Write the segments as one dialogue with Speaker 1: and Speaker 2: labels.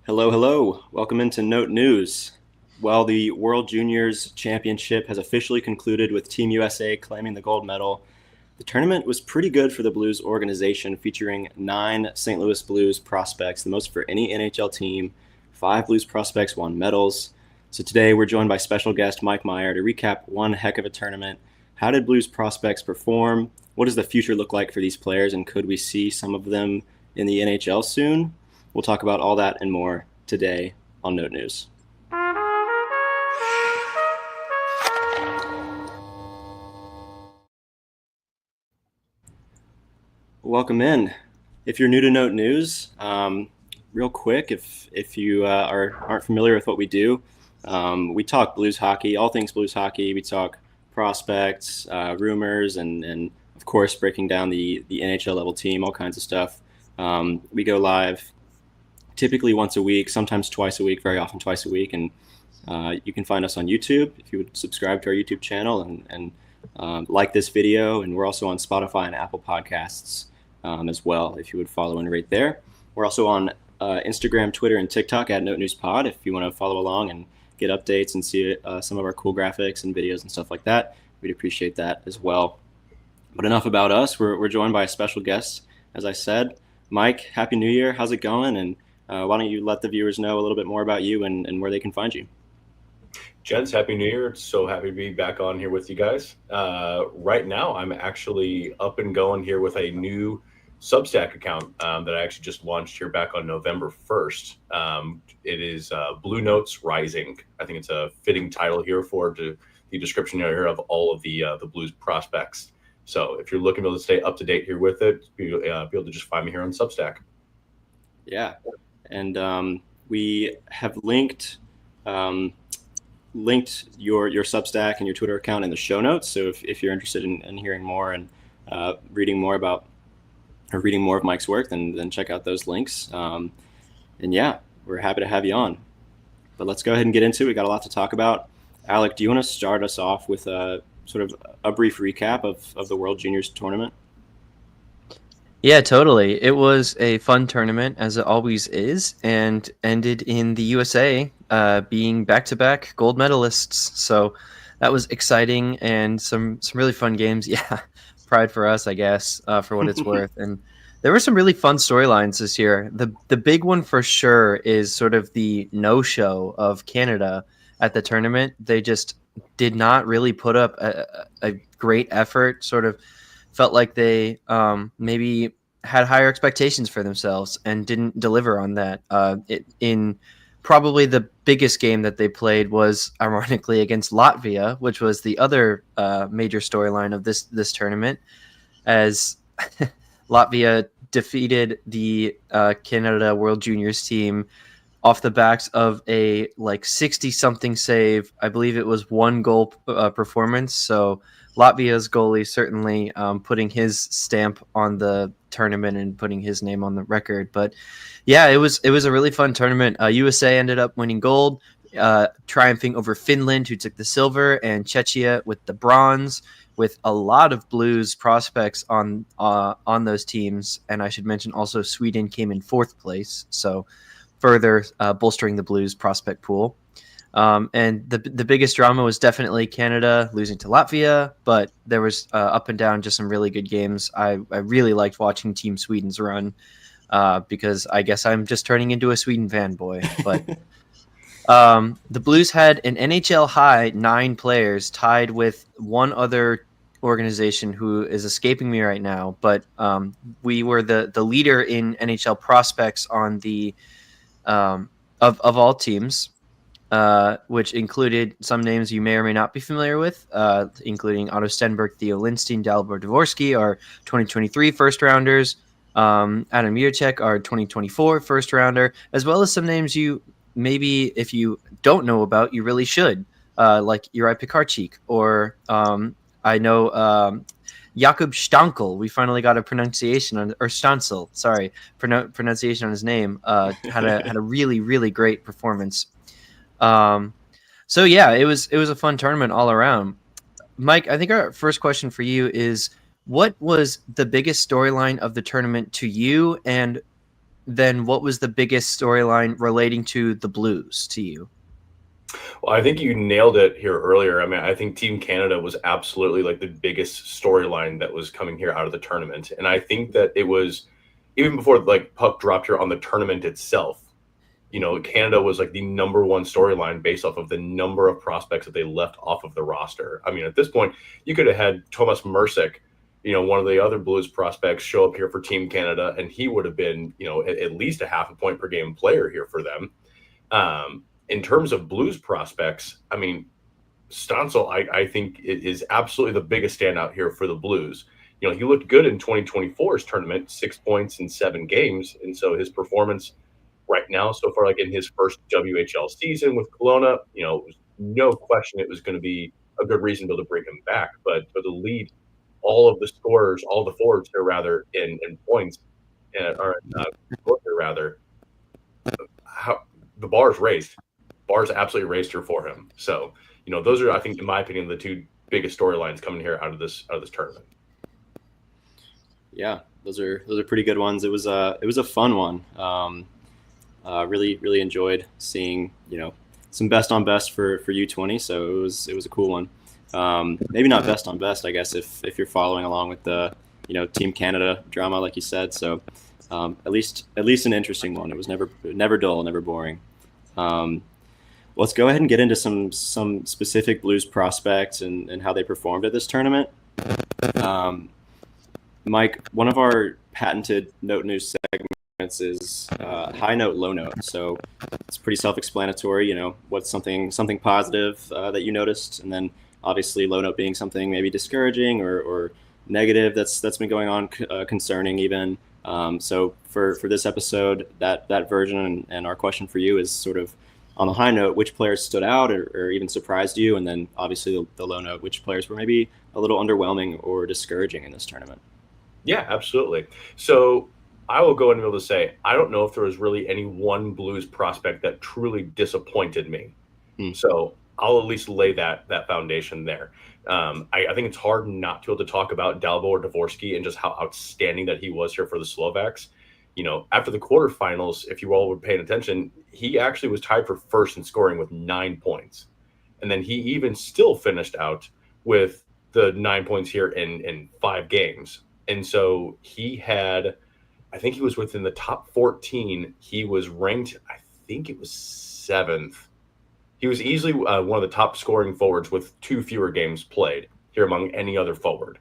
Speaker 1: Hello, hello. Welcome into Note News. Well, the World Juniors Championship has officially concluded with Team USA claiming the gold medal. The tournament was pretty good for the Blues organization, featuring 9 St. Louis Blues prospects, the most for any NHL team. 5 Blues prospects won medals. So today we're joined by special guest Mike Meyer to recap one heck of a tournament. How did Blues prospects perform? What does the future look like for these players, and could we see some of them in the NHL soon? We'll talk about all that and more today on Note News. Welcome in. If you're new to Note News, real quick, if you aren't familiar with what we do, we talk Blues hockey, all things Blues hockey. We talk prospects, rumors, and of course breaking down the NHL level team, all kinds of stuff. We go live typically once a week, sometimes twice a week, very often twice a week. And you can find us on YouTube if you would subscribe to our YouTube channel and like this video. And we're also on Spotify and Apple Podcasts as well, if you would follow and rate there. We're also on Instagram, Twitter, and TikTok at Note News Pod if you want to follow along and get updates and see some of our cool graphics and videos and stuff like that. We'd appreciate that as well. But enough about us. We're joined by a special guest, as I said. Mike, Happy New Year. How's it going? And why don't you let the viewers know a little bit more about you and where they can find you?
Speaker 2: Gents, Happy New Year. So happy to be back on here with you guys. Right now, I'm actually up and going here with a new Substack account that I actually just launched here back on November 1st. It is Blue Notes Rising. I think it's a fitting title here for the description here of all of the Blues prospects. So if you're looking to stay up to date here with it, be able to just find me here on Substack.
Speaker 1: Yeah. And we have linked your Substack and your Twitter account in the show notes. So if you're interested in hearing more and reading more of Mike's work, then check out those links. And yeah, we're happy to have you on. But let's go ahead and get into it. We got a lot to talk about. Alec, do you want to start us off with a sort of a brief recap of the World Juniors tournament?
Speaker 3: Yeah, totally. It was a fun tournament, as it always is, and ended in the USA being back-to-back gold medalists. So that was exciting and some really fun games. Yeah, pride for us, I guess, for what it's worth. And there were some really fun storylines this year. The big one for sure is sort of the no-show of Canada at the tournament. They just did not really put up a great effort, sort of felt like they maybe had higher expectations for themselves and didn't deliver on that. In probably the biggest game that they played was ironically against Latvia, which was the other major storyline of this tournament, as Latvia defeated the Canada World Juniors team off the backs of a 60-something save. I believe it was 1 goal performance. So Latvia's goalie certainly putting his stamp on the tournament and putting his name on the record. But yeah, it was a really fun tournament. USA ended up winning gold, triumphing over Finland, who took the silver, and Czechia with the bronze, with a lot of Blues prospects on those teams. And I should mention also Sweden came in 4th place. So further bolstering the Blues prospect pool. And the biggest drama was definitely Canada losing to Latvia, but there was up and down just some really good games. I really liked watching Team Sweden's run because I guess I'm just turning into a Sweden fanboy. But the Blues had an NHL high 9 players, tied with one other organization who is escaping me right now. But we were the leader in NHL prospects on the of all teams. Which included some names you may or may not be familiar with, including Otto Stenberg, Theo Lindstein, Dalibor Dvorsky, our 2023 first-rounders, Adam Jiricek, our 2024 first-rounder, as well as some names you maybe, if you don't know about, you really should, like Juraj Pekarczyk, or I know Jakub Stankel. We finally got a pronunciation on, or Stancil, sorry, pronunciation on his name. Had a really, really great performance. So yeah, it was a fun tournament all around. Mike, I think our first question for you is, what was the biggest storyline of the tournament to you, and then what was the biggest storyline relating to the Blues to you?
Speaker 2: Well, I think you nailed it here earlier. I mean, I think Team Canada was absolutely like the biggest storyline that was coming here out of the tournament. And I think that it was even before like puck dropped here on the tournament itself. Canada was like the number one storyline based off of the number of prospects that they left off of the roster. I mean, at this point, you could have had Thomas Mercick, one of the other Blues prospects, show up here for Team Canada, and he would have been, at least a half a point per game player here for them. In terms of Blues prospects, I mean, Stancil, I think is absolutely the biggest standout here for the Blues. He looked good in 2024's tournament, 6 points in 7 games. And so his performance right now, so far, like in his first WHL season with Kelowna, no question it was going to be a good reason to bring him back. But to lead all of the scorers, all the forwards here, rather, in points, rather, how the bar's raised. Bar's absolutely raised here for him. So, those are, I think, in my opinion, the two biggest storylines coming here out of this tournament.
Speaker 1: Yeah, those are pretty good ones. It was a fun one. Really enjoyed seeing some best on best for U20. So it was a cool one. Maybe not best on best, I guess, if you're following along with the Team Canada drama, like you said. So at least an interesting one. It was never dull, never boring. Let's go ahead and get into some specific Blues prospects and how they performed at this tournament. Mike, one of our patented note news segments is high note, low note. So it's pretty self-explanatory. What's something positive that you noticed, and then obviously low note being something maybe discouraging or negative that's been going on, concerning even. So for this episode, that version and our question for you is sort of on the high note, which players stood out or even surprised you, and then obviously the low note, which players were maybe a little underwhelming or discouraging in this tournament.
Speaker 2: Yeah, absolutely. So I will go and be able to say, I don't know if there was really any one Blues prospect that truly disappointed me. So I'll at least lay that foundation there. I think it's hard not to be able to talk about Dalbo or Dvorsky and just how outstanding that he was here for the Slovaks. After the quarterfinals, if you all were paying attention, he actually was tied for first in scoring with 9 points. And then he even still finished out with the 9 points here in 5 games. And so he had, I think he was within the top 14. He was ranked, I think it was 7th. He was easily one of the top scoring forwards with 2 fewer games played here among any other forward.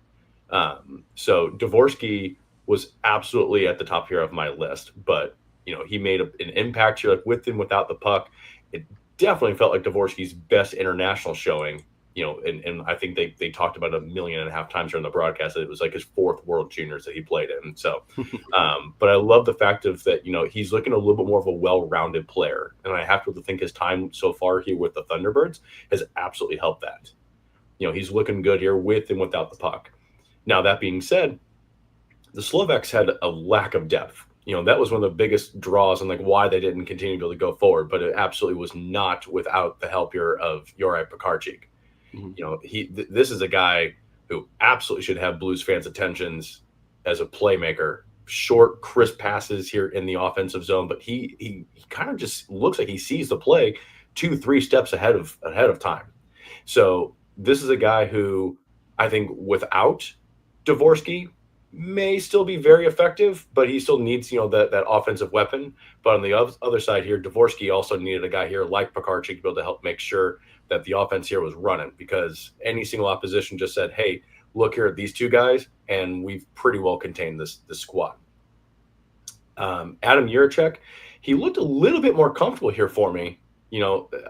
Speaker 2: So Dvorsky was absolutely at the top here of my list, but he made an impact here, like with and without the puck. It definitely felt like Dvorsky's best international showing. And I think they talked about 1.5 million times during the broadcast that it was like his 4th World Juniors that he played in. So, but I love the fact of that, he's looking a little bit more of a well-rounded player. And I have to think his time so far here with the Thunderbirds has absolutely helped that. He's looking good here with and without the puck. Now, that being said, the Slovaks had a lack of depth. That was one of the biggest draws and like why they didn't continue to be able to go forward, but it absolutely was not without the help here of Juraj Pekarčík. This is a guy who absolutely should have Blues fans' attentions as a playmaker. Short, crisp passes here in the offensive zone, but he kind of just looks like he sees the play 2-3 steps ahead of time. So this is a guy who I think without Dvorsky may still be very effective, but he still needs that offensive weapon. But on the other side here, Dvorsky also needed a guy here like Pekarčík to be able to help make sure that the offense here was running, because any single opposition just said, hey, look here at these 2 guys, and we've pretty well contained this squad. Adam Jiricek, he looked a little bit more comfortable here for me.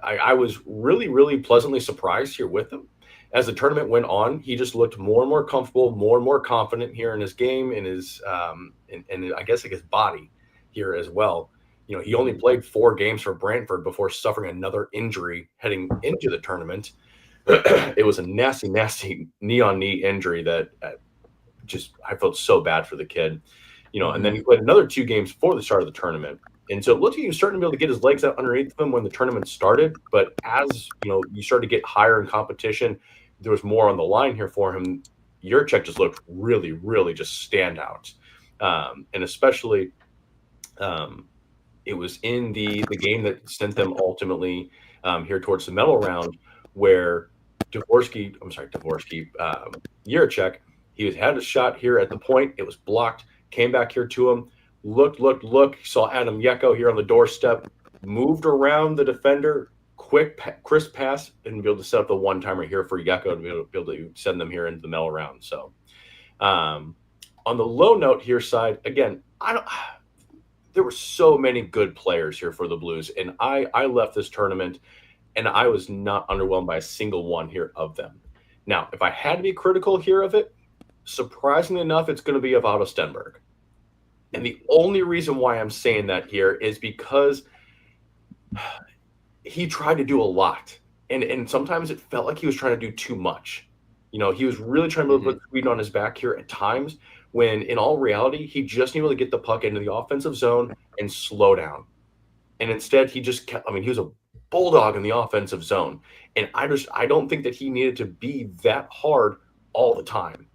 Speaker 2: I was really, really pleasantly surprised here with him. As the tournament went on, he just looked more and more comfortable, more and more confident here in his game, in his and I guess like his body here as well. He only played 4 games for Brantford before suffering another injury heading into the tournament. It was a nasty, nasty knee-on-knee injury that I felt so bad for the kid. And then he played another 2 games before the start of the tournament. And so it looked like he was starting to be able to get his legs out underneath him when the tournament started. But as, you started to get higher in competition, there was more on the line here for him. Jiricek just looked really, really just stand out. And especially It was in the game that sent them ultimately here towards the medal round, where Juracek, he had a shot here at the point. It was blocked. Came back here to him. Look. Saw Adam Yeko here on the doorstep. Moved around the defender. Crisp pass, and be able to set up the one-timer here for Yeko to be able to send them here into the medal round. So, on the low note here side, again, there were so many good players here for the Blues, and I left this tournament, and I was not underwhelmed by a single one here of them. Now, if I had to be critical here of it, surprisingly enough, it's going to be of Otto Stenberg. And the only reason why I'm saying that here is because he tried to do a lot. And sometimes it felt like he was trying to do too much. You know, he was really trying to put Sweden on his back here at times, when in all reality, he just needed to get the puck into the offensive zone and slow down. And instead, he just kept, he was a bulldog in the offensive zone. And I don't think that he needed to be that hard all the time.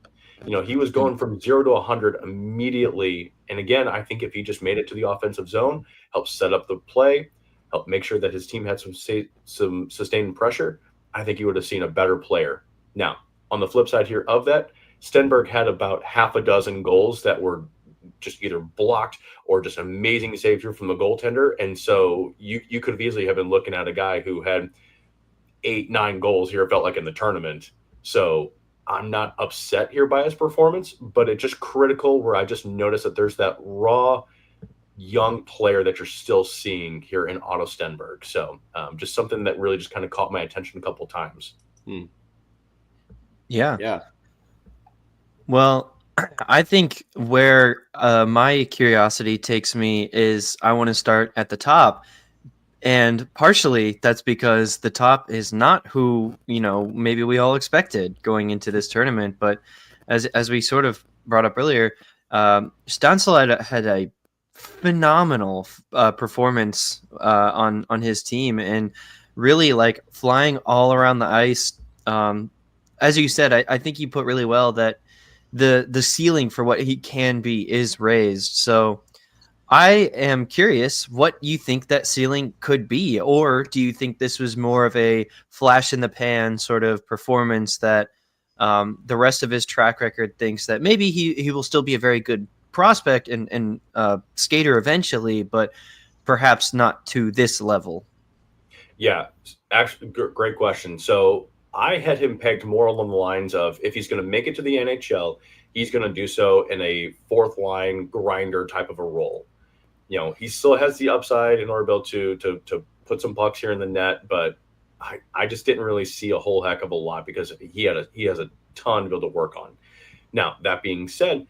Speaker 2: You know, he was going from 0 to 100 immediately. And again, I think if he just made it to the offensive zone, helped set up the play, helped make sure that his team had some sustained pressure, I think he would have seen a better player. Now, on the flip side here of that, Stenberg had about half a dozen goals that were just either blocked or just amazing save here from the goaltender. And so you could have easily have been looking at a guy who had 8-9 goals here, it felt like, in the tournament. So I'm not upset here by his performance, but it's just critical where I just noticed that there's that raw young player that you're still seeing here in Otto Stenberg. So just something that really just kind of caught my attention a couple times.
Speaker 3: Yeah. Well, I think where my curiosity takes me is I want to start at the top. And partially that's because the top is not who, maybe we all expected going into this tournament. But as we sort of brought up earlier, Stansel had a phenomenal performance on his team, and really like flying all around the ice. As you said, I think you put really well that the ceiling for what he can be is raised. So I am curious what you think that ceiling could be, or do you think this was more of a flash in the pan sort of performance that the rest of his track record thinks that maybe he will still be a very good prospect and skater eventually, but perhaps not to this level?
Speaker 2: Yeah, actually, great question. So I had him pegged more along the lines of, if he's going to make it to the NHL, he's going to do so in a fourth line grinder type of a role. You know, he still has the upside in order to put some pucks here in the net, but I just didn't really see a whole heck of a lot because he has a ton to be able to work on. Now, that being said,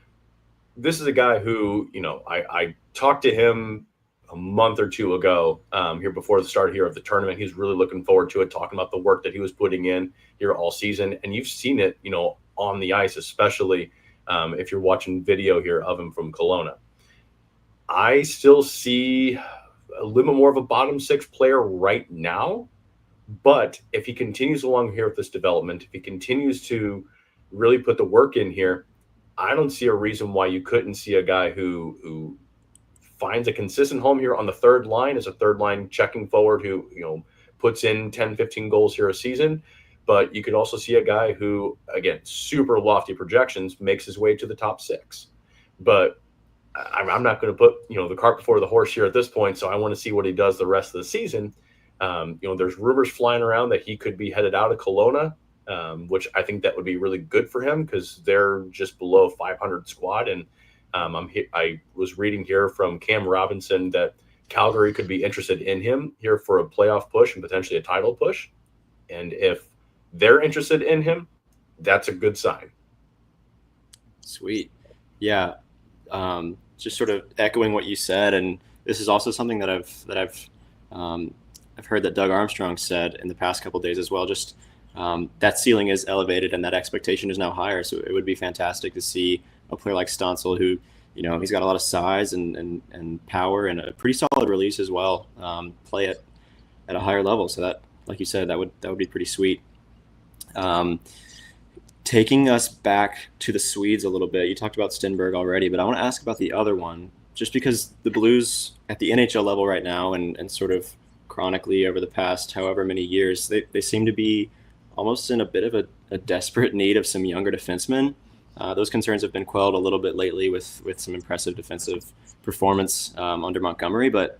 Speaker 2: this is a guy who, I talked to him a month or two ago here before the start here of the tournament. He's really looking forward to it, talking about the work that he was putting in here all season. And you've seen it, on the ice, especially if you're watching video here of him from Kelowna. I still see a little bit more of a bottom six player right now. But if he continues along here with this development, if he continues to really put the work in here, I don't see a reason why you couldn't see a guy who finds a consistent home here on the third line as a third line checking forward who, puts in 10, 15 goals here a season. But you could also see a guy who, again, super lofty projections, makes his way to the top six. But I'm not going to put, the cart before the horse here at this point. So I want to see what he does the rest of the season. There's rumors flying around that he could be headed out of Kelowna, which I think that would be really good for him because they're just below 500 squad. And I was reading here from Cam Robinson that Calgary could be interested in him here for a playoff push and potentially a title push. And if they're interested in him, that's a good sign.
Speaker 1: Sweet. Yeah. Just sort of echoing what you said. And this is also something that I've heard that Doug Armstrong said in the past couple of days as well. Just that ceiling is elevated and that expectation is now higher. So it would be fantastic to see a player like Stansel who, he's got a lot of size and power and a pretty solid release as well, play at a higher level. So that, like you said, that would be pretty sweet. Taking us back to the Swedes a little bit, you talked about Stenberg already, but I want to ask about the other one, just because the Blues at the NHL level right now and sort of chronically over the past however many years, they seem to be almost in a bit of a desperate need of some younger defensemen. Those concerns have been quelled a little bit lately with some impressive defensive performance under Montgomery. But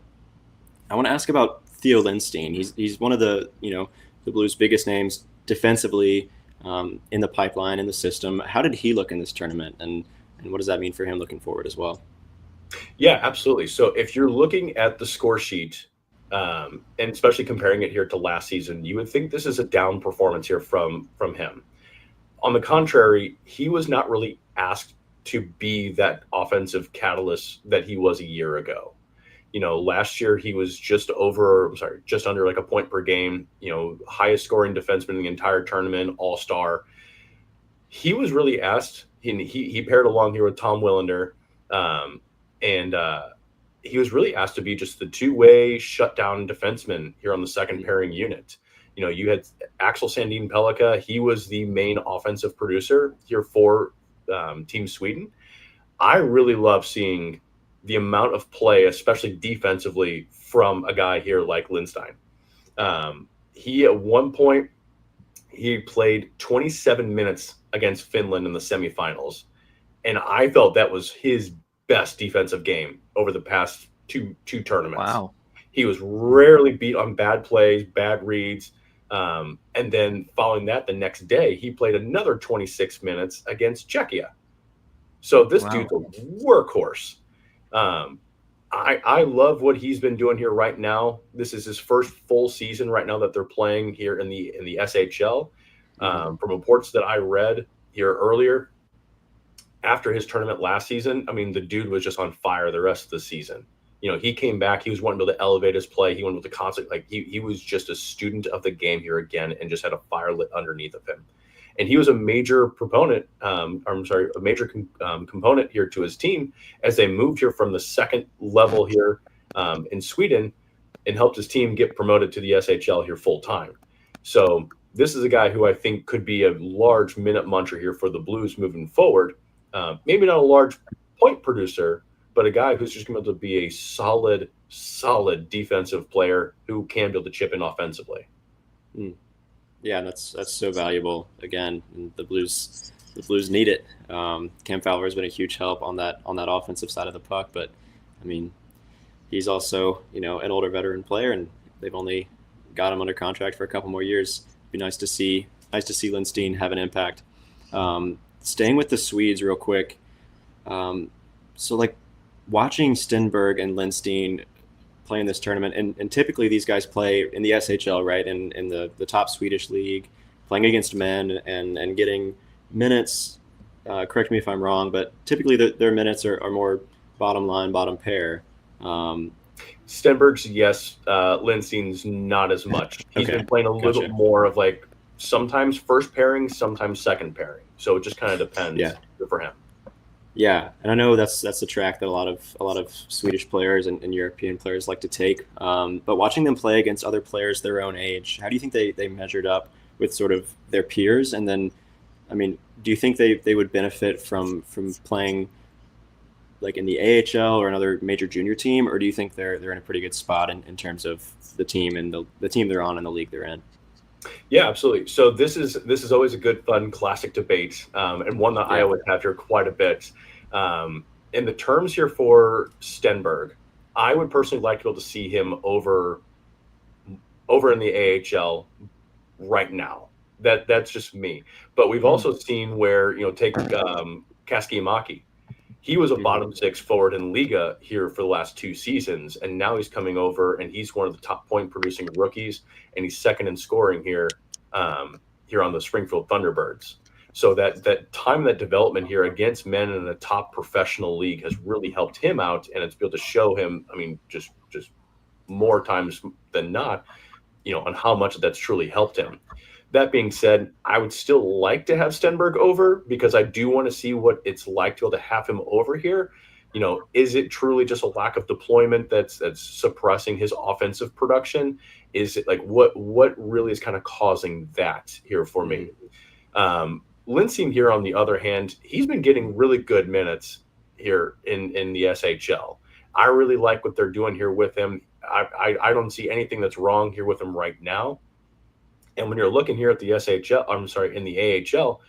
Speaker 1: I want to ask about Theo Lindstein. He's one of the the Blues' biggest names defensively in the pipeline, in the system. How did he look in this tournament, and what does that mean for him looking forward as well?
Speaker 2: Yeah, absolutely. So if you're looking at the score sheet, and especially comparing it here to last season, you would think this is a down performance here from him. On the contrary, he was not really asked to be that offensive catalyst that he was a year ago. Last year he was just under like a point per game, highest scoring defenseman in the entire tournament, all-star. He was really asked, he paired along here with Tom Willander, and he was really asked to be just the two-way shutdown defenseman here on the second pairing unit. You had Axel Sandin Pellikka. He was the main offensive producer here for Team Sweden. I really love seeing the amount of play, especially defensively, from a guy here like Lindstein. He, at one point, he played 27 minutes against Finland in the semifinals, and I felt that was his best defensive game over the past two tournaments.
Speaker 3: Wow.
Speaker 2: He was rarely beat on bad plays, bad reads. And then following that, the next day, he played another 26 minutes against Czechia. So this dude's a workhorse. I love what he's been doing here right now. This is his first full season right now that they're playing here in the SHL. From reports that I read here earlier, after his tournament last season, I mean, the dude was just on fire the rest of the season. He came back. He was wanting to elevate his play. He went with the concept. Like he was just a student of the game here again, and just had a fire lit underneath of him. And he was a major component here to his team as they moved here from the second level here in Sweden, and helped his team get promoted to the SHL here full time. So this is a guy who I think could be a large minute muncher here for the Blues moving forward. Maybe not a large point producer, but a guy who's just going to be a solid defensive player who can be able to chip in offensively.
Speaker 1: Yeah, that's so valuable. Again, and the Blues need it. Cam Fowler has been a huge help on that offensive side of the puck, but I mean, he's also an older veteran player, and they've only got him under contract for a couple more years. It'd be nice to see Lindstein have an impact. Staying with the Swedes real quick. So like watching Stenberg and Lindstein play in this tournament, and typically these guys play in the SHL, right, in the top Swedish league, playing against men and getting minutes. Correct me if I'm wrong, but typically their minutes are more bottom line, bottom pair.
Speaker 2: Stenberg's, yes. Lindstein's not as much. He's been playing a little bit more of like sometimes first pairing, sometimes second pairing. So it just kind of depends for him.
Speaker 1: Yeah, and I know that's the track that a lot of Swedish players and European players like to take. But watching them play against other players their own age, how do you think they measured up with sort of their peers? And then, I mean, do you think they would benefit from playing like in the AHL or another major junior team, or do you think they're in a pretty good spot in terms of the team and the team they're on and the league they're in?
Speaker 2: Yeah, absolutely. So this is always a good, fun, classic debate, and one that I always have here quite a bit. In the terms here for Stenberg, I would personally like to be able to see him over in the AHL right now. That's just me. But we've also seen where take Kaskiamaki. He was a bottom six forward in Liga here for the last 2 seasons, and now he's coming over and he's one of the top point producing rookies, and he's second in scoring here on the Springfield Thunderbirds. So that time, that development here against men in a top professional league has really helped him out, and it's been able to show him, I mean, just more times than not, on how much that's truly helped him. That being said, I would still like to have Stenberg over because I do want to see what it's like to be able to have him over here. Is it truly just a lack of deployment that's suppressing his offensive production? Is it like what really is kind of causing that here for me? Lindstein here, on the other hand, he's been getting really good minutes here in the SHL. I really like what they're doing here with him. I don't see anything that's wrong here with him right now. And when you're looking here at the in the AHL,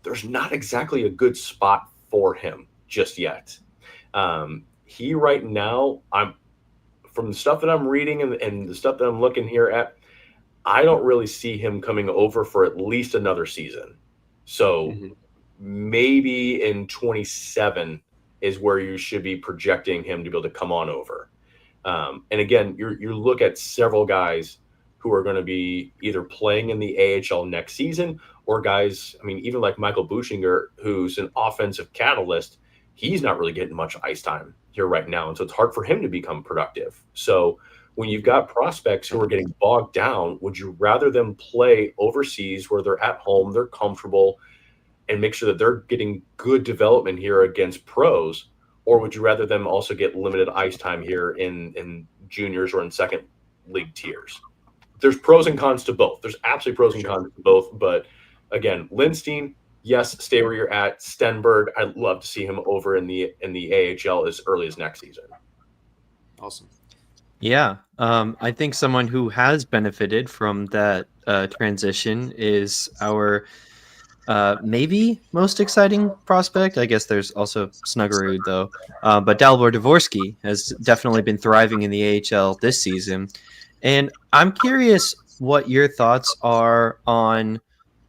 Speaker 2: there's not exactly a good spot for him just yet. He right now, I'm from the stuff that I'm reading and the stuff that I'm looking here at, I don't really see him coming over for at least another season. So maybe in 27 is where you should be projecting him to be able to come on over. And again, you look at several guys who are going to be either playing in the AHL next season, or guys, I mean, even like Michael Buschinger, who's an offensive catalyst, he's not really getting much ice time here right now. And so it's hard for him to become productive. So when you've got prospects who are getting bogged down, would you rather them play overseas where they're at home, they're comfortable, and make sure that they're getting good development here against pros? Or would you rather them also get limited ice time here in juniors or in second league tiers? There's pros and cons to both. There's absolutely pros and cons to both. But again, Lindstein, yes, stay where you're at. Stenberg, I'd love to see him over in the AHL as early as next season.
Speaker 1: Awesome.
Speaker 3: Yeah, I think someone who has benefited from that transition is our maybe most exciting prospect. I guess there's also Snuggerud, though. But Dalibor Dvorsky has definitely been thriving in the AHL this season. And I'm curious what your thoughts are on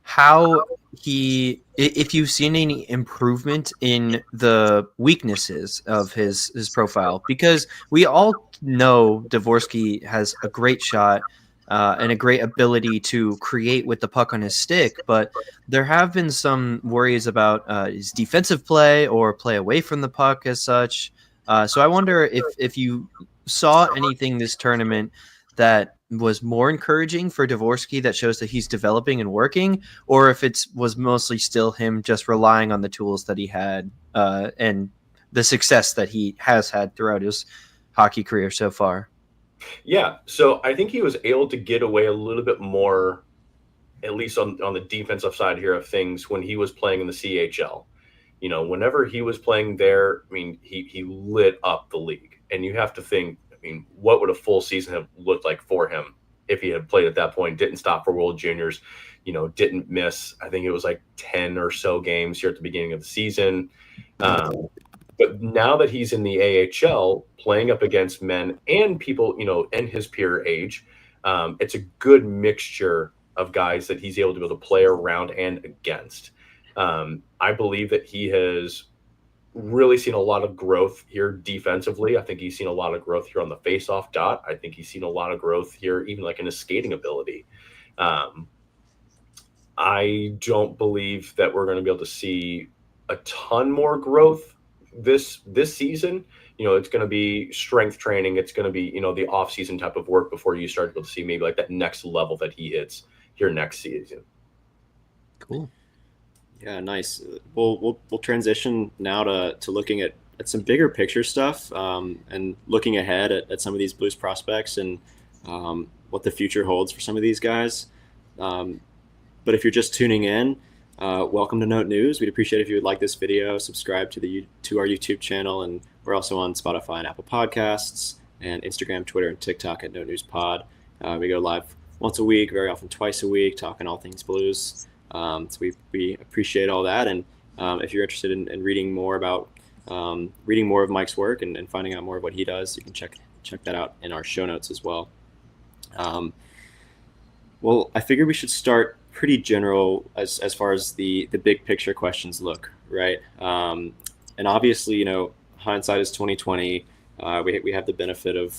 Speaker 3: how if you've seen any improvement in the weaknesses of his profile, because we all know Dvorsky has a great shot and a great ability to create with the puck on his stick, but there have been some worries about his defensive play or play away from the puck as such. So I wonder if you saw anything this tournament that was more encouraging for Dvorsky that shows that he's developing and working, or if it was mostly still him just relying on the tools that he had and the success that he has had throughout his hockey career so far.
Speaker 2: Yeah, so I think he was able to get away a little bit more, at least on the defensive side here of things, when he was playing in the CHL. You know, whenever he was playing there, I mean, he lit up the league. And you have to think, I mean, what would a full season have looked like for him if he had played at that point, didn't stop for World Juniors, you know, didn't miss, I think it was like 10 or so games here at the beginning of the season. But now that he's in the AHL playing up against men and people, you know, in his peer age, it's a good mixture of guys that he's able to be able to play around and against. I believe that he has really seen a lot of growth here defensively. I think he's seen a lot of growth here on the face-off dot. I think he's seen a lot of growth here, even like in his skating ability. I don't believe that we're going to be able to see a ton more growth this season. You know, it's going to be strength training. It's going to be, you know, the off-season type of work before you start to be able to see maybe like that next level that he hits here next season.
Speaker 3: Cool.
Speaker 1: Yeah, nice. We'll transition now to looking at some bigger picture stuff and looking ahead at some of these Blues prospects and what the future holds for some of these guys. But if you're just tuning in, welcome to Note News. We'd appreciate if you would like this video, subscribe to our YouTube channel, and we're also on Spotify and Apple Podcasts and Instagram, Twitter, and TikTok at Note News Pod. We go live once a week, very often twice a week, talking all things Blues. So we appreciate all that, and if you're interested in reading more about reading more of Mike's work and finding out more of what he does, you can check that out in our show notes as well. Well, I figured we should start pretty general as far as the big picture questions look, right? And obviously, you know, hindsight is 2020. We have the benefit of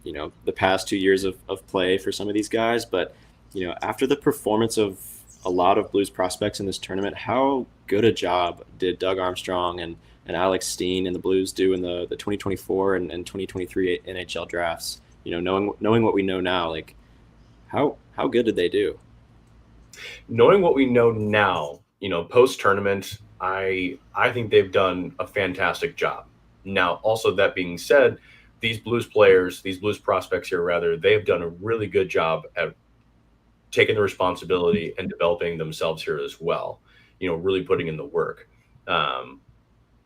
Speaker 1: you know, the past 2 years of play for some of these guys, but you know, after the performance of a lot of Blues prospects in this tournament, how good a job did Doug Armstrong and Alex Steen and the Blues do in the 2024 and 2023 NHL drafts? You know, knowing what we know now, like how good did they do?
Speaker 2: Knowing what we know now, you know, post tournament, I think they've done a fantastic job. Now, also that being said, these Blues prospects here, rather, they've done a really good job at taking the responsibility and developing themselves here as well, you know, really putting in the work.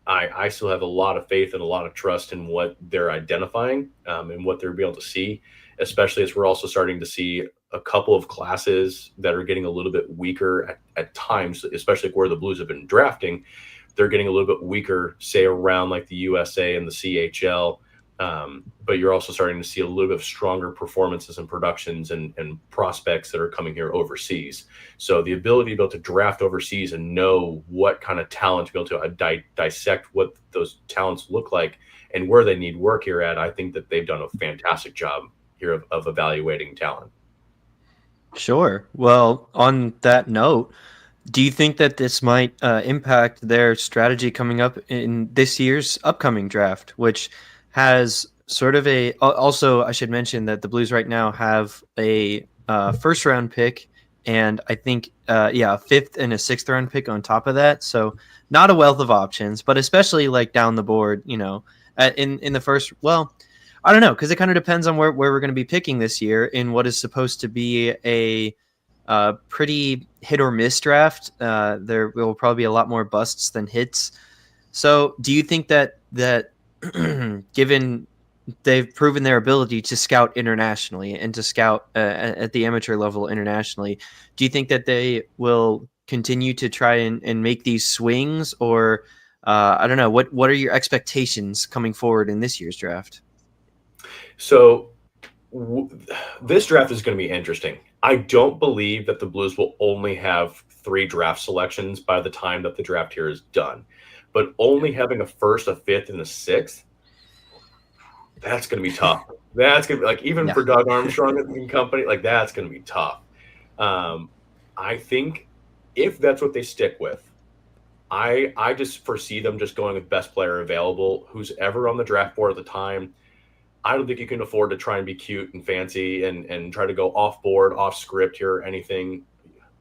Speaker 2: I still have a lot of faith and a lot of trust in what they're identifying and what they're able to see, especially as we're also starting to see a couple of classes that are getting a little bit weaker at times, especially where the Blues have been drafting. They're getting a little bit weaker, say around like the USA and the CHL. But you're also starting to see a little bit of stronger performances and productions and prospects that are coming here overseas. So the ability to be able to draft overseas and know what kind of talent to be able to dissect what those talents look like and where they need work here at, I think that they've done a fantastic job here of evaluating talent.
Speaker 3: Sure. Well, on that note, do you think that this might impact their strategy coming up in this year's upcoming draft, which has sort of also, I should mention that the Blues right now have a first round pick and I think, a fifth and a sixth round pick on top of that. So not a wealth of options, but especially like down the board, in the first, well, I don't know, because it kind of depends on where we're going to be picking this year in what is supposed to be a pretty hit or miss draft. There will probably be a lot more busts than hits. So do you think that given they've proven their ability to scout internationally and to scout at the amateur level internationally, do you think that they will continue to try and make these swings, or I don't know, what are your expectations coming forward in this year's draft?
Speaker 2: So this draft is going to be interesting. I don't believe that the Blues will only have 3 draft selections by the time that the draft here is done. But only having a first, a fifth, and a sixth, that's going to be tough. That's going to be like, even for Doug Armstrong and company, like that's going to be tough. I think if that's what they stick with, I just foresee them just going with best player available, who's ever on the draft board at the time. I don't think you can afford to try and be cute and fancy and try to go off board, off script here or anything.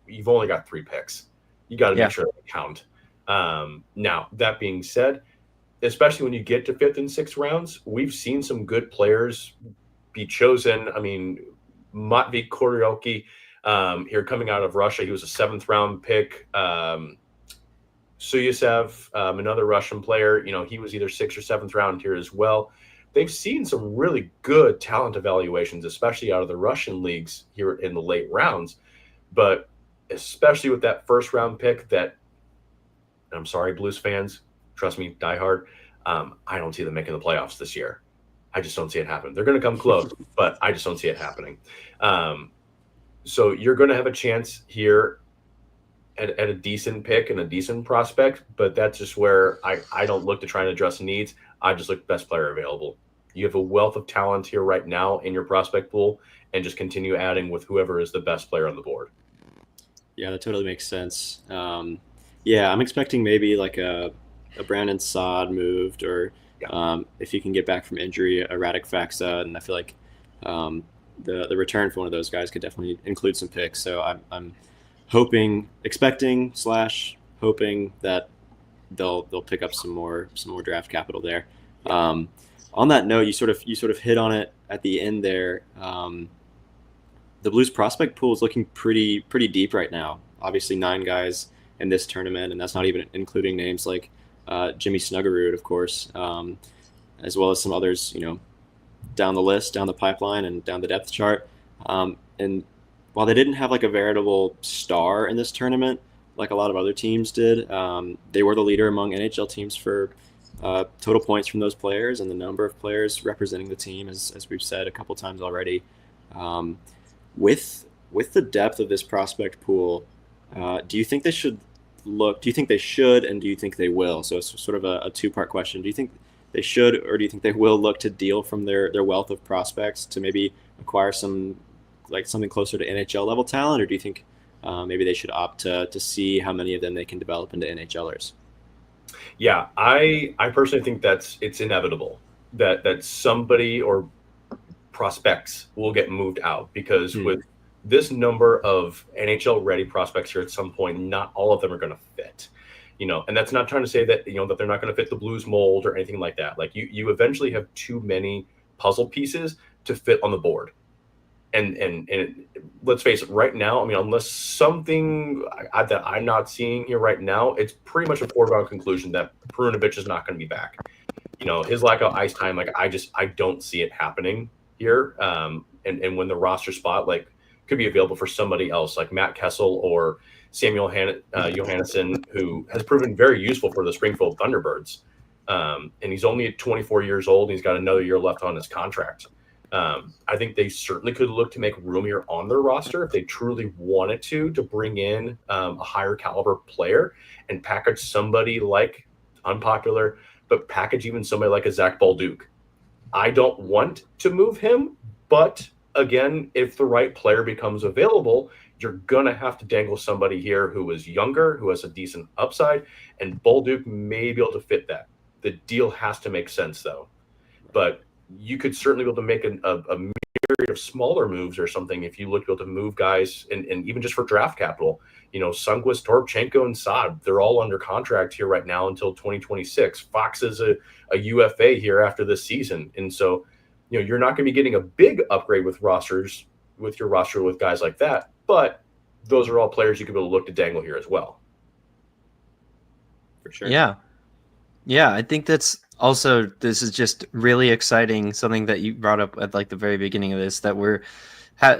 Speaker 2: You've only got 3 picks. You got to make sure they count. Now, that being said, especially when you get to 5th and 6th rounds, we've seen some good players be chosen. I mean, Matvei Koryoki here coming out of Russia, he was a 7th round pick. Suyasev, another Russian player, he was either 6th or 7th round here as well. They've seen some really good talent evaluations, especially out of the Russian leagues here in the late rounds. But especially with that first round pick that, I'm sorry, Blues fans, trust me, die hard, I don't see them making the playoffs this year. I just don't see it happen. They're going to come close, but I just don't see it happening. So you're going to have a chance here at a decent pick and a decent prospect, but that's just where I don't look to try and address needs. I just look best player available. You have a wealth of talent here right now in your prospect pool, and just continue adding with whoever is the best player on the board.
Speaker 1: Yeah, that totally makes sense. I'm expecting maybe like a Brandon Saad moved, or if you can get back from injury, a Radek Faksa, and I feel like the return for one of those guys could definitely include some picks. So I'm hoping that they'll pick up some more draft capital there. On that note, you sort of hit on it at the end there. The Blues prospect pool is looking pretty deep right now. Obviously 9 guys in this tournament, and that's not even including names like Jimmy Snuggerud, of course, as well as some others, down the list, down the pipeline, and down the depth chart. And while they didn't have like a veritable star in this tournament, like a lot of other teams did, they were the leader among NHL teams for total points from those players and the number of players representing the team, as we've said a couple times already. With the depth of this prospect pool, do you think they should, and do you think they will? So it's sort of a 2-part question. Do you think they should, or do you think they will look to deal from their wealth of prospects to maybe acquire something closer to NHL level talent, or do you think maybe they should opt to see how many of them they can develop into NHLers?
Speaker 2: Yeah, I personally think it's inevitable that somebody or prospects will get moved out, because with this number of NHL ready prospects here at some point, not all of them are going to fit. And that's not trying to say that that they're not going to fit the Blues mold or anything like that. Like you eventually have too many puzzle pieces to fit on the board. And let's face it, right now, I mean, unless something that I'm not seeing here right now, it's pretty much a foregone conclusion that Perunovic is not going to be back. His lack of ice time, like I don't see it happening here. And when the roster spot could be available for somebody else like Matt Kessel or Samuel Johannesson, who has proven very useful for the Springfield Thunderbirds. And he's only at 24 years old. And he's got another year left on his contract. I think they certainly could look to make room here on their roster if they truly wanted to bring in a higher caliber player and package somebody like unpopular, but package even somebody like a Zach Balduke. I don't want to move him, but again, if the right player becomes available, you're going to have to dangle somebody here who is younger, who has a decent upside, and Balduke may be able to fit that. The deal has to make sense, though. But you could certainly be able to make a myriad of smaller moves or something if you look to be able to move guys, and even just for draft capital. Sundqvist, Toropchenko, and Saad, they're all under contract here right now until 2026. Fox is a UFA here after this season. And so, you're not going to be getting a big upgrade with your roster with guys like that, but those are all players you could be able to look to dangle here as well.
Speaker 1: For sure.
Speaker 3: Yeah. Yeah, I think this is just really exciting, something that you brought up at the very beginning of this, that we're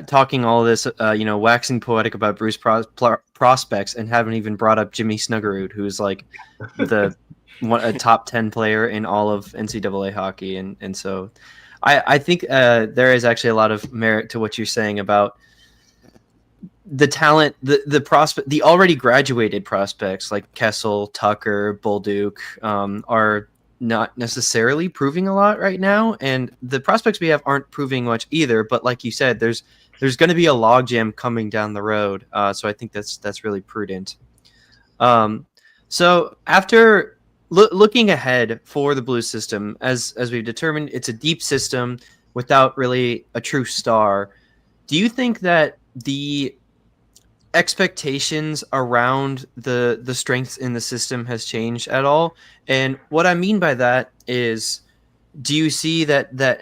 Speaker 3: talking all this, waxing poetic about Bruce prospects and haven't even brought up Jimmy Snuggerud, who's a top 10 player in all of NCAA hockey. And so I think there is actually a lot of merit to what you're saying about the talent, the already graduated prospects like Kessel, Tucker, Bolduc are not necessarily proving a lot right now, and the prospects we have aren't proving much either. But like you said, there's going to be a logjam coming down the road, so I think that's really prudent. So after looking ahead for the Blues system, as we've determined, it's a deep system without really a true star. Do you think that the expectations around the strengths in the system has changed at all? And what I mean by that is, do you see that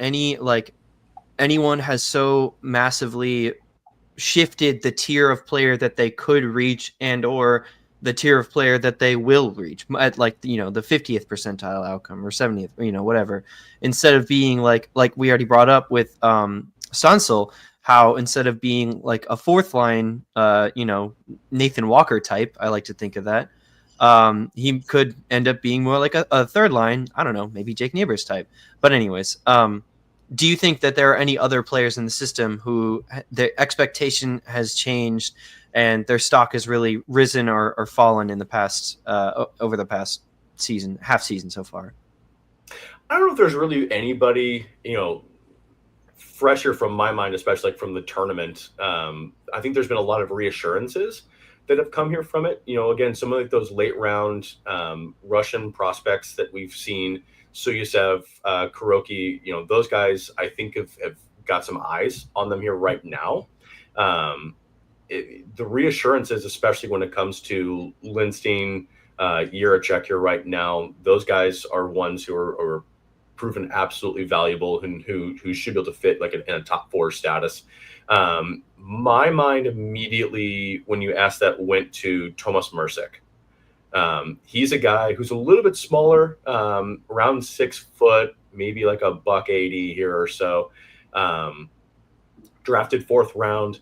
Speaker 3: anyone has so massively shifted the tier of player that they could reach and or the tier of player that they will reach at the 50th percentile outcome or 70th, whatever, instead of being like we already brought up with Sansel, how instead of being like a fourth line, Nathan Walker type, I like to think of that, he could end up being more like a third line, I don't know, maybe Jake Neighbors type. But anyways, do you think that there are any other players in the system who the expectation has changed and their stock has really risen or fallen in the past, over the past season, half season so far?
Speaker 2: I don't know if there's really anybody, fresher from my mind, especially from the tournament. I think there's been a lot of reassurances that have come here from it. Again, some of those late round Russian prospects that we've seen, Suyasev, Kuroki, those guys, I think have got some eyes on them here right now. The reassurances, especially when it comes to Lindstein, Jiricek here right now, those guys are ones who are proven absolutely valuable and who should be able to fit in a top four status. My mind immediately, when you asked that, went to Tomas Mercic. He's a guy who's a little bit smaller, around 6 foot, maybe like $180 here or so. Drafted 4th round.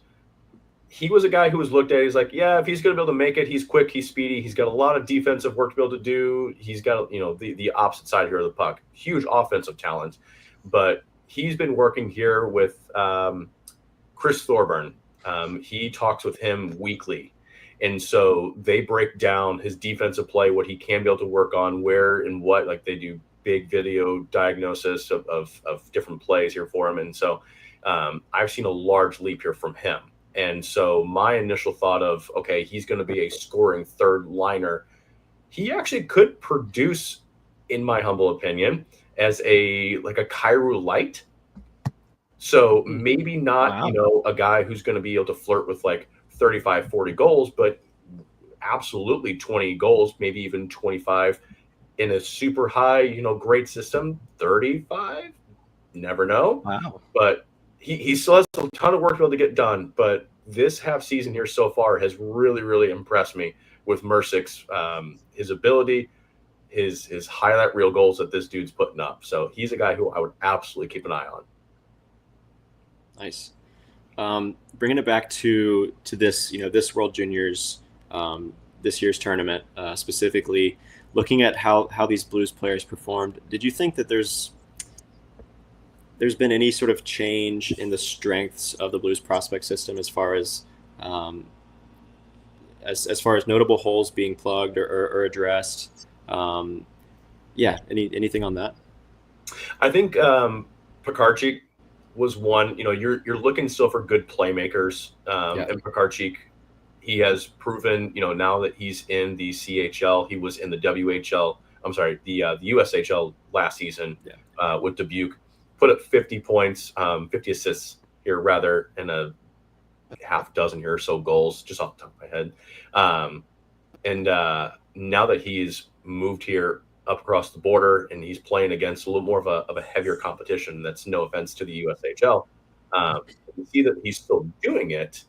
Speaker 2: He was a guy who was looked at. He's like, yeah, if he's going to be able to make it, he's quick, he's speedy, he's got a lot of defensive work to be able to do. He's got, the opposite side here of the puck. Huge offensive talent. But he's been working here with Chris Thorburn. He talks with him weekly. And so they break down his defensive play, what he can be able to work on, where and what. They do big video diagnosis of different plays here for him. And so I've seen a large leap here from him. And so my initial thought of, okay, he's going to be a scoring third liner. He actually could produce, in my humble opinion, as a Kyrou light. So maybe not, a guy who's going to be able to flirt with 35, 40 goals, but absolutely 20 goals, maybe even 25 in a super high, great system, 35, never know.
Speaker 3: Wow.
Speaker 2: But he still has a ton of work to be able to get done, but this half season here so far has really, really impressed me with Mercick's his ability, his highlight reel goals that this dude's putting up. So he's a guy who I would absolutely keep an eye on.
Speaker 1: Nice. Bringing it back to this, this World Juniors, this year's tournament, specifically looking at how these Blues players performed. Did you think that there's been any sort of change in the strengths of the Blues prospect system as far as notable holes being plugged or addressed? Anything on that?
Speaker 2: I think Pekarczyk was one. You're looking still for good playmakers, and Pekarczyk, he has proven. Now that he's in the CHL, he was in the WHL. I'm sorry, the USHL last season with Dubuque. Put up 50 points, 50 assists here, rather, and a half dozen here or so goals, just off the top of my head. And now that he's moved here up across the border and he's playing against a little more of a heavier competition, that's no offense to the USHL, you see that he's still doing it.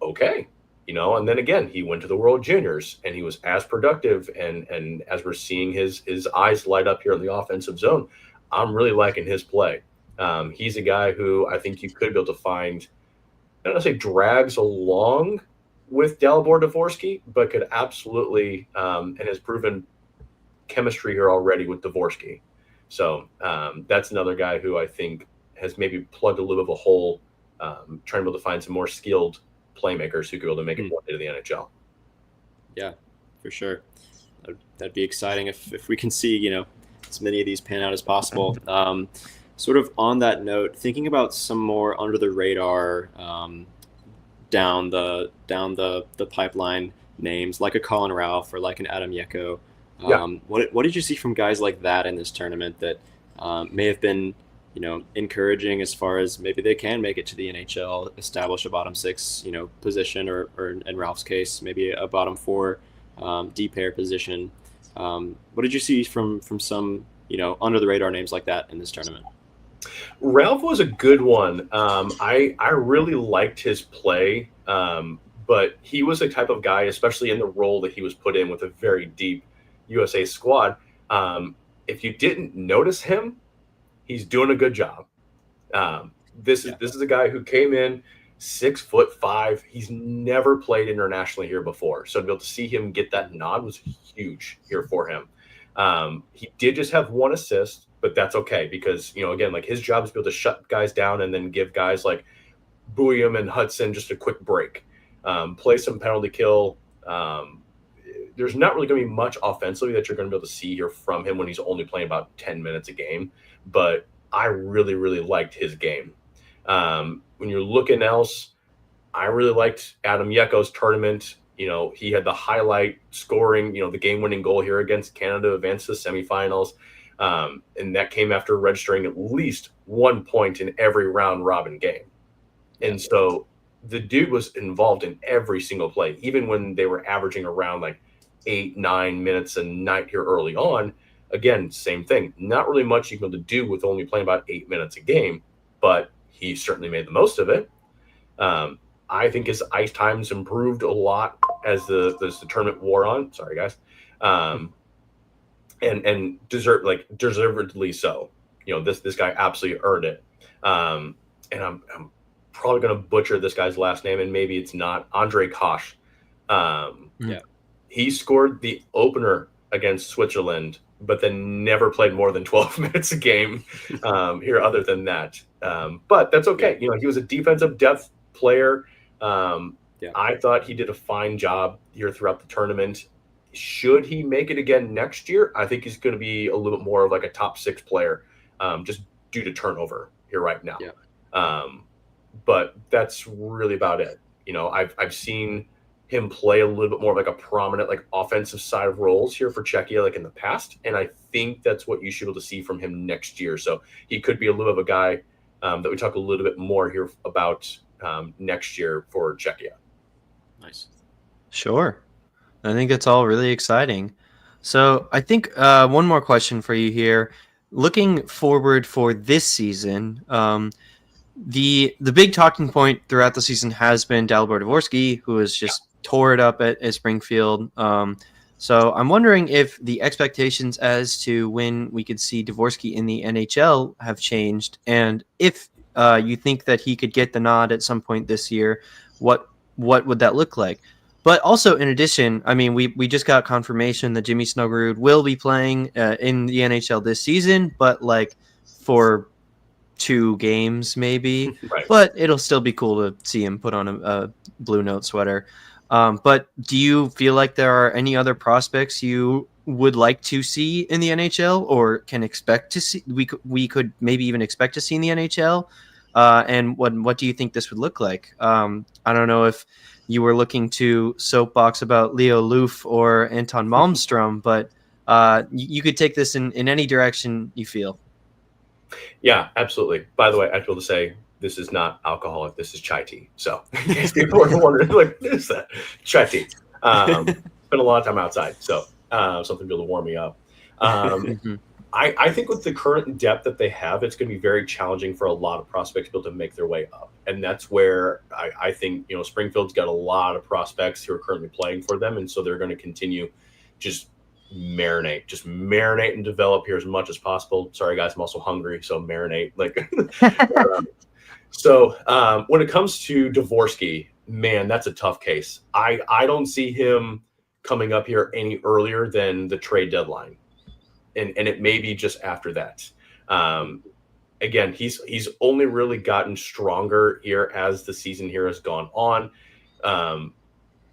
Speaker 2: Okay. And then again, he went to the World Juniors and he was as productive. And as we're seeing his eyes light up here in the offensive zone, I'm really liking his play. He's a guy who I think you could be able to find, I don't want to say drags along with Dalibor Dvorsky, but could absolutely, and has proven chemistry here already with Dvorsky. So that's another guy who I think has maybe plugged a little bit of a hole, trying to be able to find some more skilled playmakers who could be able to make it one into the NHL.
Speaker 1: Yeah, for sure. That'd be exciting if we can see, as many of these pan out as possible. Sort of on that note, thinking about some more under the radar, down the pipeline names like a Colin Ralph or like an Adam Yeko. What did you see from guys like that in this tournament that may have been, encouraging as far as maybe they can make it to the NHL, establish a bottom six, position, or in Ralph's case, maybe a bottom four D pair position. What did you see from some, under the radar names like that in this tournament?
Speaker 2: Ralph was a good one. I really liked his play, but he was a type of guy, especially in the role that he was put in with a very deep USA squad. If you didn't notice him, he's doing a good job. This is a guy who came in 6'5". He's never played internationally here before, so to be able to see him get that nod was huge here for him. He did just have one assist, but that's okay because, again, like his job is to be able to shut guys down and then give guys like Bouillon and Hudson just a quick break, play some penalty kill. There's not really going to be much offensively that you're going to be able to see here from him when he's only playing about 10 minutes a game, but I really, really liked his game. When you're looking else, I really liked Adam Yeko's tournament. He had the highlight scoring, the game-winning goal here against Canada, advanced to the semifinals. And that came after registering at least 1 point in every round-robin game. And so the dude was involved in every single play, even when they were averaging around like 8-9 minutes a night here early on. Again, same thing. Not really much you can do to do with only playing about 8 minutes a game, but he certainly made the most of it. I think his ice times improved a lot as the tournament wore on. Sorry, guys. And deservedly so. This guy absolutely earned it. And I'm probably going to butcher this guy's last name, and maybe it's not. Andre Kosh. He scored the opener against Switzerland, but then never played more than 12 minutes a game here other than that. But that's okay. He was a defensive depth player. I thought he did a fine job here throughout the tournament. Should he make it again next year, I think he's going to be a little bit more of like a top six player, just due to turnover here right now. But that's really about it. I've seen him play a little bit more like a prominent, like offensive side of roles here for Czechia, like in the past. And I think that's what you should be able to see from him next year. So he could be a little bit of a guy that we talk a little bit more here about next year for Czechia.
Speaker 1: Nice.
Speaker 3: Sure. I think it's all really exciting. So I think one more question for you here. looking forward for this season, the big talking point throughout the season has been Dalibor Dvorsky, who has just tore it up at Springfield. So I'm wondering if the expectations as to when we could see Dvorsky in the NHL have changed, and if you think that he could get the nod at some point this year, what would that look like? But also, in addition, I mean, we just got confirmation that Jimmy Snuggerud will be playing in the NHL this season, but like for 2 games maybe.
Speaker 2: Right.
Speaker 3: But it'll still be cool to see him put on a Blue Note sweater. But do you feel like there are any other prospects you would like to see in the NHL, or can expect to see? We could maybe even expect to see in the NHL. And what do you think this would look like? I don't know if you were looking to soapbox about Leo Loof or Anton Malmstrom, but you could take this in any direction you feel.
Speaker 2: Yeah, absolutely. By the way, I feel to say this is not alcoholic. This is chai tea. So in case people are wondering, like, what is that? Chai tea. Spent a lot of time outside, so something to be able to warm me up. I think with the current depth that they have, it's going to be very challenging for a lot of prospects to be able to make their way up. And that's where I think, Springfield's got a lot of prospects who are currently playing for them. And so they're going to continue just marinate and develop here as much as possible. Sorry, guys, I'm also hungry, so marinate. When it comes to Dvorsky, man, that's a tough case. I don't see him coming up here any earlier than the trade deadline. And it may be just after that. Again, he's only really gotten stronger here as the season here has gone on.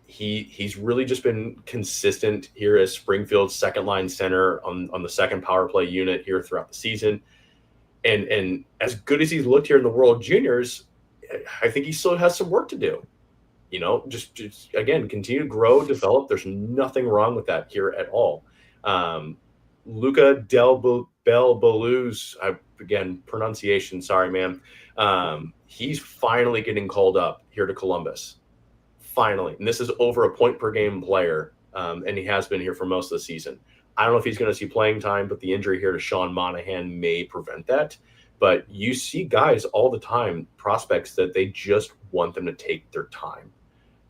Speaker 2: He's really just been consistent here as Springfield's second line center on the second power play unit here throughout the season. And as good as he's looked here in the World Juniors, I think he still has some work to do. Just again, continue to grow, develop. There's nothing wrong with that here at all. Luca Del Beluz, again, pronunciation, sorry, man. He's finally getting called up here to Columbus. Finally. And this is over a point per game player, and he has been here for most of the season. I don't know if he's going to see playing time, but the injury here to Sean Monahan may prevent that. But you see guys all the time, prospects, that they just want them to take their time.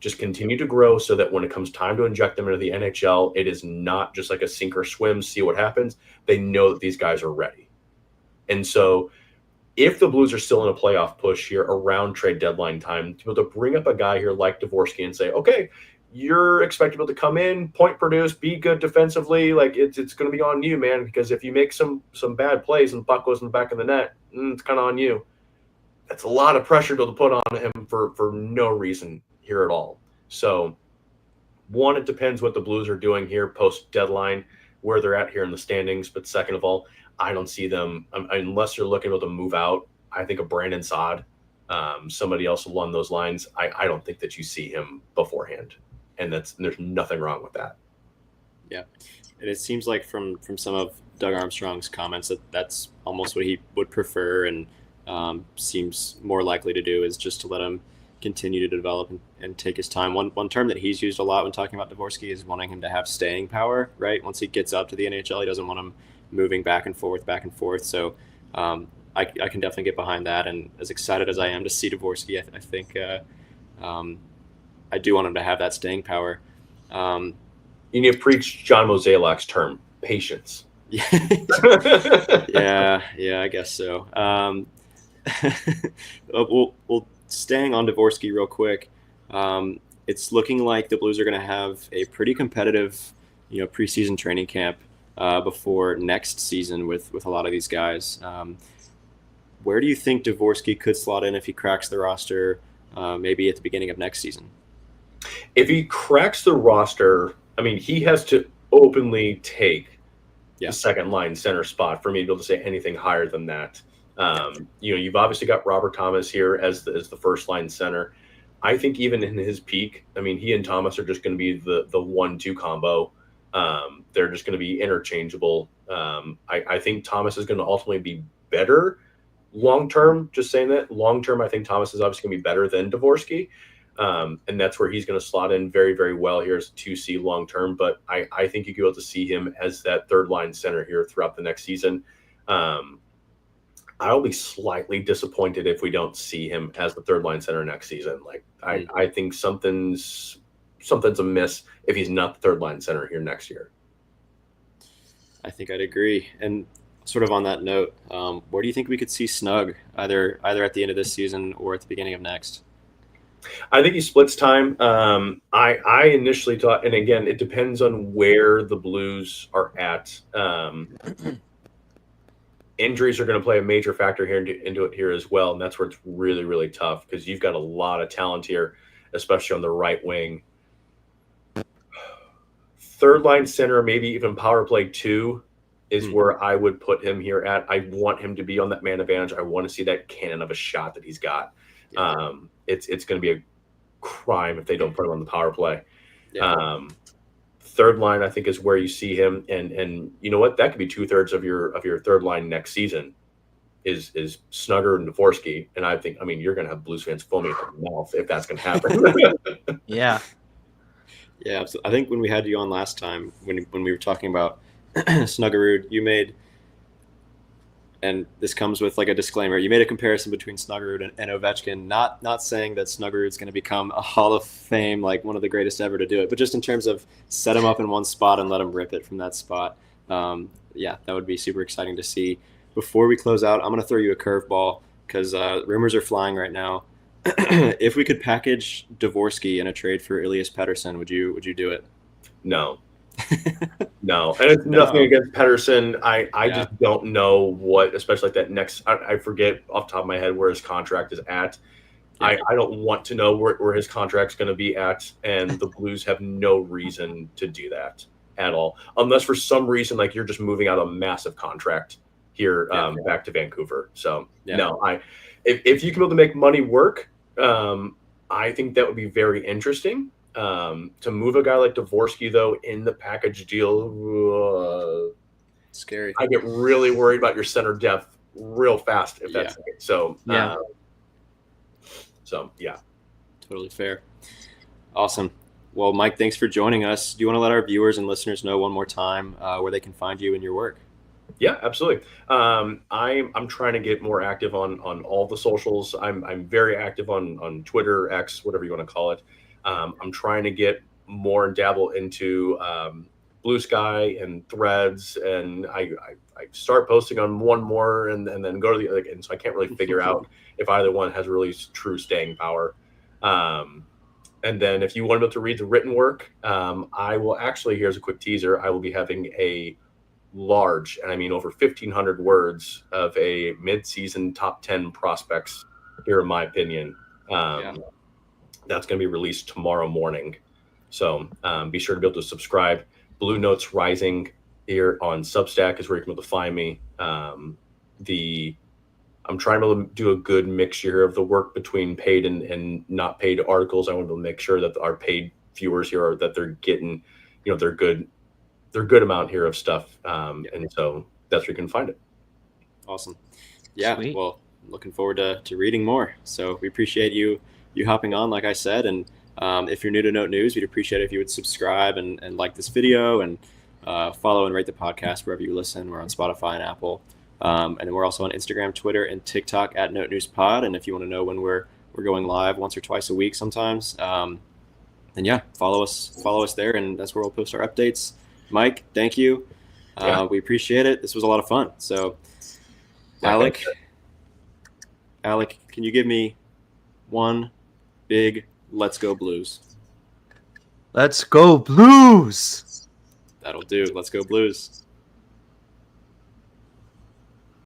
Speaker 2: Just continue to grow so that when it comes time to inject them into the NHL, it is not just like a sink or swim, see what happens. They know that these guys are ready. And so if the Blues are still in a playoff push here around trade deadline time, to be able to bring up a guy here like Dvorsky and say, okay, you're expected to come in, point produce, be good defensively. Like it's going to be on you, man, because if you make some bad plays and the puck goes in the back of the net, it's kind of on you. That's a lot of pressure to put on him for no reason here at all. So, one, it depends what the Blues are doing here post-deadline, where they're at here in the standings. But second of all, I don't see them, unless you're looking to move out, I think of Brandon Saad, somebody else along those lines. I don't think that you see him beforehand. And there's nothing wrong with that.
Speaker 1: Yeah. And it seems like from some of Doug Armstrong's comments that's almost what he would prefer and seems more likely to do is just to let him continue to develop and take his time. One term that he's used a lot when talking about Dvorsky is wanting him to have staying power, right? Once he gets up to the NHL, he doesn't want him moving back and forth. So I can definitely get behind that. And as excited as I am to see Dvorsky, I think I do want him to have that staying power.
Speaker 2: You need to preach John Mozeliak's term, patience.
Speaker 1: Yeah, I guess so. We'll staying on Dvorsky real quick. It's looking like the Blues are going to have a pretty competitive, preseason training camp before next season with a lot of these guys. Where do you think Dvorsky could slot in if he cracks the roster, maybe at the beginning of next season?
Speaker 2: If he cracks the roster, he has to openly take the second line center spot for me to be able to say anything higher than that. You've obviously got Robert Thomas here as the first line center. I think even in his peak, he and Thomas are just going to be the 1-2 combo. They're just going to be interchangeable. I think Thomas is going to ultimately be better long term. Just saying that long term, I think Thomas is obviously going to be better than Dvorsky. And that's where he's going to slot in very, very well here as a 2C long term. But I think you could be able to see him as that third line center here throughout the next season. I'll be slightly disappointed if we don't see him as the third line center next season. Like I think something's amiss if he's not the third line center here next year.
Speaker 1: I think I'd agree. And sort of on that note, where do you think we could see Snug either at the end of this season or at the beginning of next?
Speaker 2: I think he splits time. I initially thought, and again, it depends on where the Blues are at. Injuries are going to play a major factor here into it here as well, and that's where it's really, really tough because you've got a lot of talent here, especially on the right wing. Third line center, maybe even power play 2 is where I would put him here at. I want him to be on that man advantage. I want to see that cannon of a shot that he's got. Yeah. It's going to be a crime if they don't put him on the power play. Yeah. Third line, I think, is where you see him, and you know what? That could be 2/3 of your third line next season is Snugger and Dvorsky, and I mean, you're going to have Blues fans foaming at the mouth if that's going to happen.
Speaker 3: Yeah.
Speaker 1: Yeah, absolutely. I think when we had you on last time, when we were talking about Snuggerud, you made, and this comes with like a disclaimer, you made a comparison between Snuggerud and Ovechkin, not saying that Snuggerud's going to become a Hall of Fame, like one of the greatest ever to do it, but just in terms of set him up in one spot and let him rip it from that spot. Yeah, that would be super exciting to see. Before we close out, I'm going to throw you a curveball because rumors are flying right now. If we could package Dvorsky in a trade for Elias Pettersson, would you do it?
Speaker 2: No. No, and it's nothing against Pettersson. I just don't know what, especially like that next. I forget off the top of my head where his contract is at. Yeah. I don't want to know where his contract's going to be at, and the Blues have no reason to do that at all, unless for some reason like you're just moving out a massive contract here back to Vancouver. So no, if you can be able to make money work, I think that would be very interesting. To move a guy like Dvorsky, though, in the package deal,
Speaker 1: scary.
Speaker 2: I get really worried about your center depth real fast if that's the case. So, yeah.
Speaker 1: Totally fair. Awesome. Well, Mike, thanks for joining us. Do you want to let our viewers and listeners know one more time where they can find you and your work?
Speaker 2: Yeah, absolutely. I'm trying to get more active on all the socials. I'm very active on Twitter, X, whatever you want to call it. I'm trying to get more and dabble into Blue Sky and Threads, and I start posting on one more and then go to the other, and so I can't really figure out if either one has really true staying power. And then if you want to be able to read the written work, I will actually, here's a quick teaser, I will be having a large, and I mean over 1,500 words of a mid-season top 10 prospects here, in my opinion. That's going to be released tomorrow morning. So be sure to be able to subscribe. Blue Notes Rising here on Substack is where you can be able to find me. I'm trying to do a good mixture of the work between paid and not paid articles. I want to make sure that our paid viewers here are, that they're getting, they're good amount here of stuff. And so that's where you can find it.
Speaker 1: Awesome. Yeah.
Speaker 3: Sweet.
Speaker 1: Well, looking forward to reading more. So we appreciate you hopping on, like I said. And if you're new to Note News, we'd appreciate it if you would subscribe and like this video and follow and rate the podcast wherever you listen. We're on Spotify and Apple. And then we're also on Instagram, Twitter, and TikTok at Note News Pod. And if you want to know when we're going live once or twice a week sometimes, then yeah, follow us there, and that's where we'll post our updates. Mike, thank you. We appreciate it. This was a lot of fun. So, Alec, can you give me one big "Let's Go Blues"?
Speaker 3: Let's go Blues!
Speaker 1: That'll do. Let's go Blues.